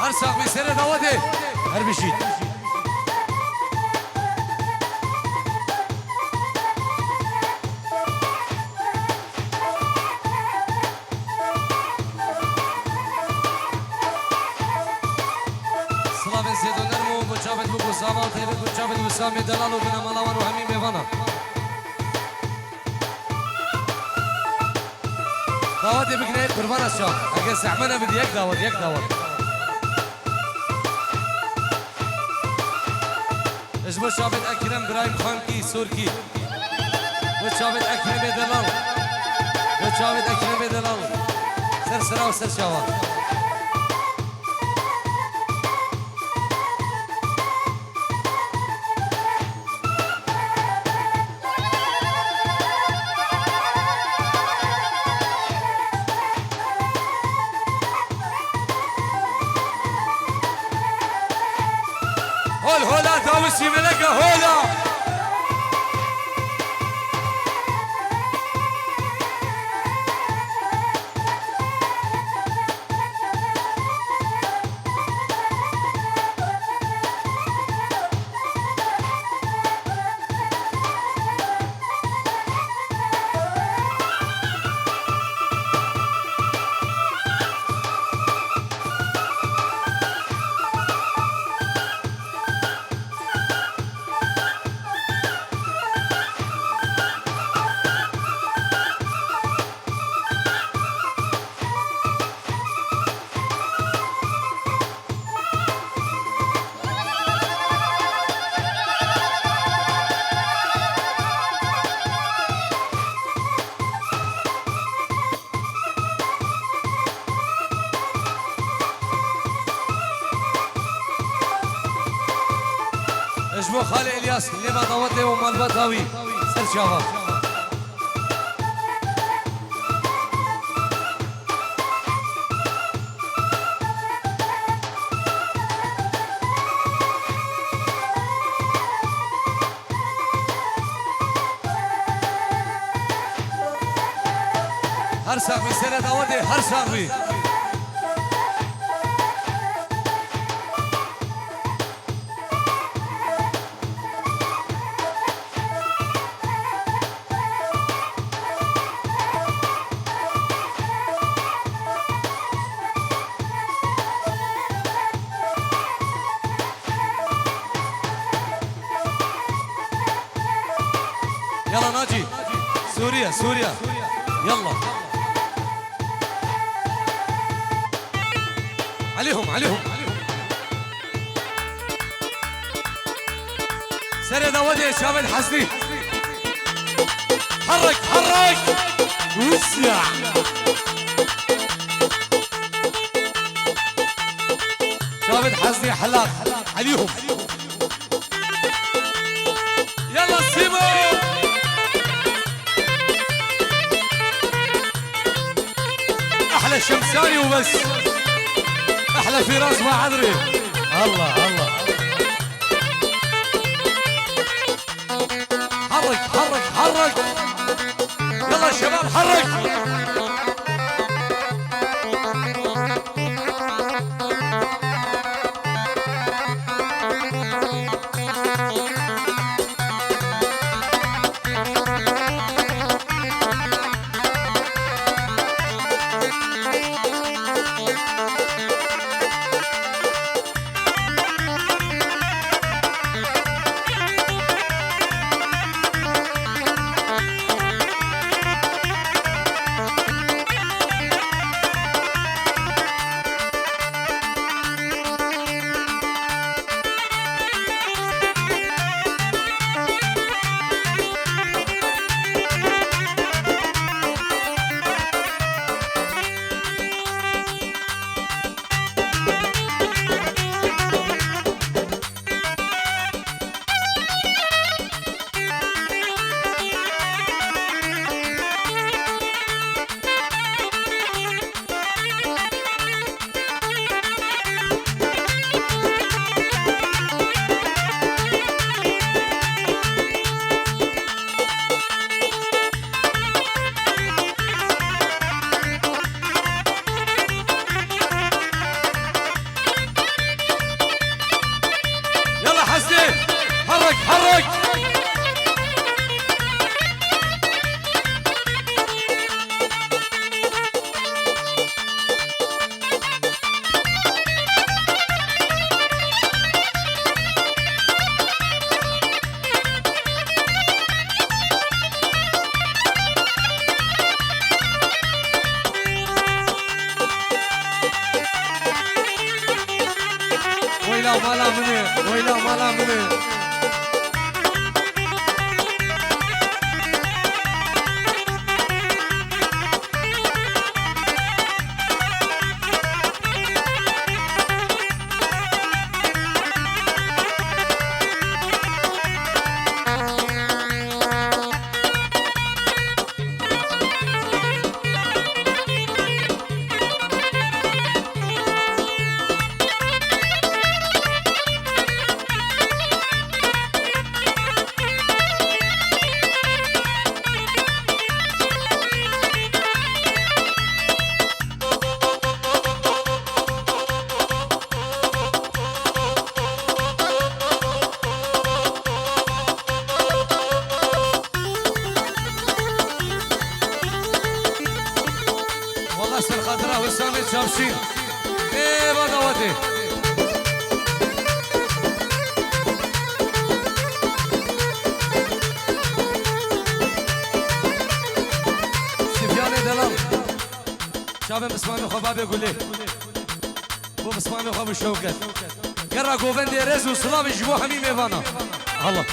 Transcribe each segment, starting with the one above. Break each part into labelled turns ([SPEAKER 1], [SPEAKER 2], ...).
[SPEAKER 1] هر ساق بسر دواده هر بشید سلام زیدونر مو بچابت بگو ساما و تیبت بچابت بسامی دلال و بنا ملاوان و همین بیوانا دعوتی بکنه قربان از شام اگه سعمانه بدی یک دعوت اجبو شابت اکرم برایم خانکی سورکی و شابت اکرم دلال و شابت اکرم دلال سر سرا و سر شاوان هولا تاوسي ملكة هولا اجبو خالي الياس اللي ما ضوت له ومال بطاوي سر شافا هر ساقي سنة داودي هر ساقي يلا ناجي سوريا يلا عليهم سري داودي يا شباب الحسني حرك وسع شباب الحسني حلاق عليهم يلا سيمو احلى شمساني وبس احلى فراس ما عذري الله حرك يلا شباب حرك مالا منه ويلا مالا منه سر خاطره وسام جابشين ايه بغواتي سفيان دلال شاب بسمانو خباب يقول لي بو بسمانو خباب الشوكت قرا قوفن دي رز وصلاب يجبو حميم ايفانا الله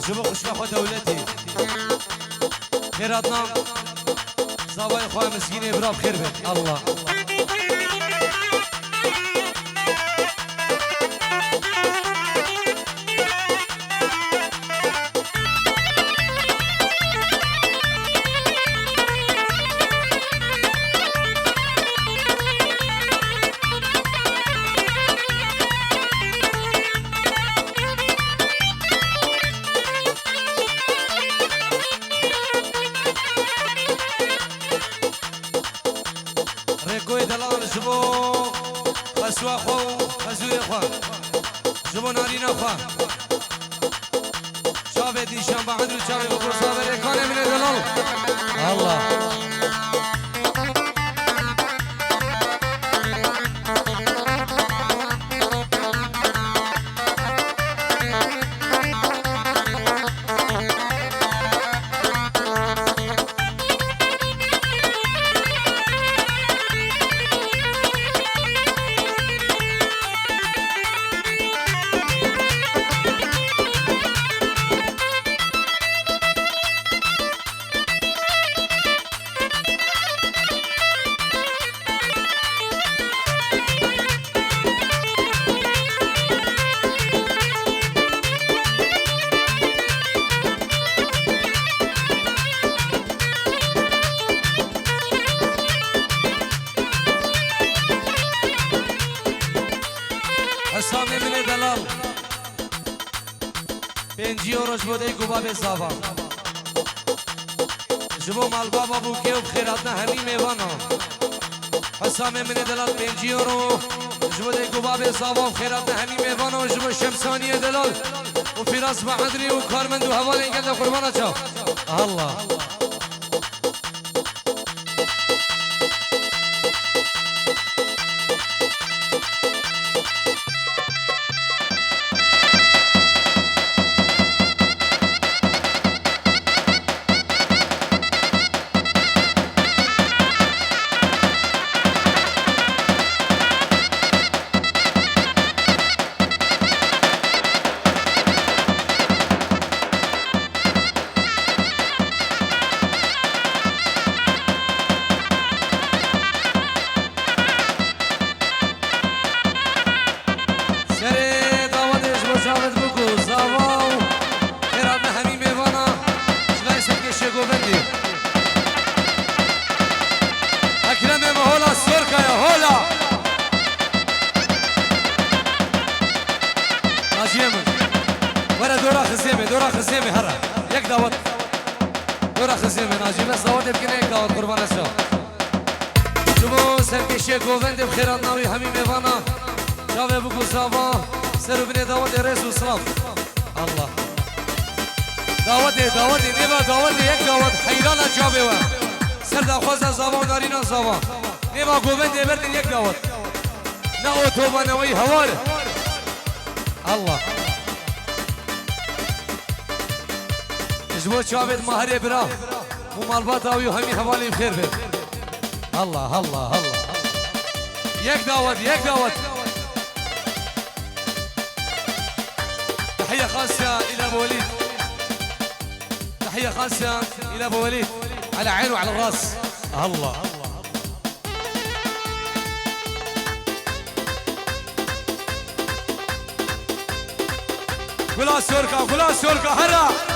[SPEAKER 1] جبو خشنا خو دولتي خيراتنا زواي خواه مسكين ابراب خير بك الله ريكوي دلال جبو خسوا خو خزوي خو جبو نارينا خو شابه دي شام بعدو شابه بكرو صابر ريكانه من دلال الله حسام من دلال 5 یوروش بوده گوباب زاوا جبو مال بابا بوکه و بخیراتنا همی میوانا حسام من دلال 5 یورو جبو ده گوباب زاوا و بخیراتنا همی میوانا و جبو شمسانی دلال و فراس محمدری و کارمند و حوال اینگل ده قربانا چا الله دورا خزيمي هرا يك داوت دورا خزيمي ناجي بس داوت يمكن يك داوت قربان الشو شمو سركشي كوفند بخيرات ناوي همي ميفانا شاوي بوكو صافا سرو بني داوت رئيس وسلام الله داوت نيبا داوت يك داوت حيرانا جابوا سر دا خوزا صافا ونارينا صافا نيبا كوفند بردن يك داوت نا اوتوبا نوي هوار الله جبو شابد مهري برا ومالبات اوي همي حوالي بخير بيت الله الله الله يك داوت تحية خاصة إلى أبو وليد تحية خاصة إلى أبو وليد على عين وعلى الراس الله كلها سوركا هرا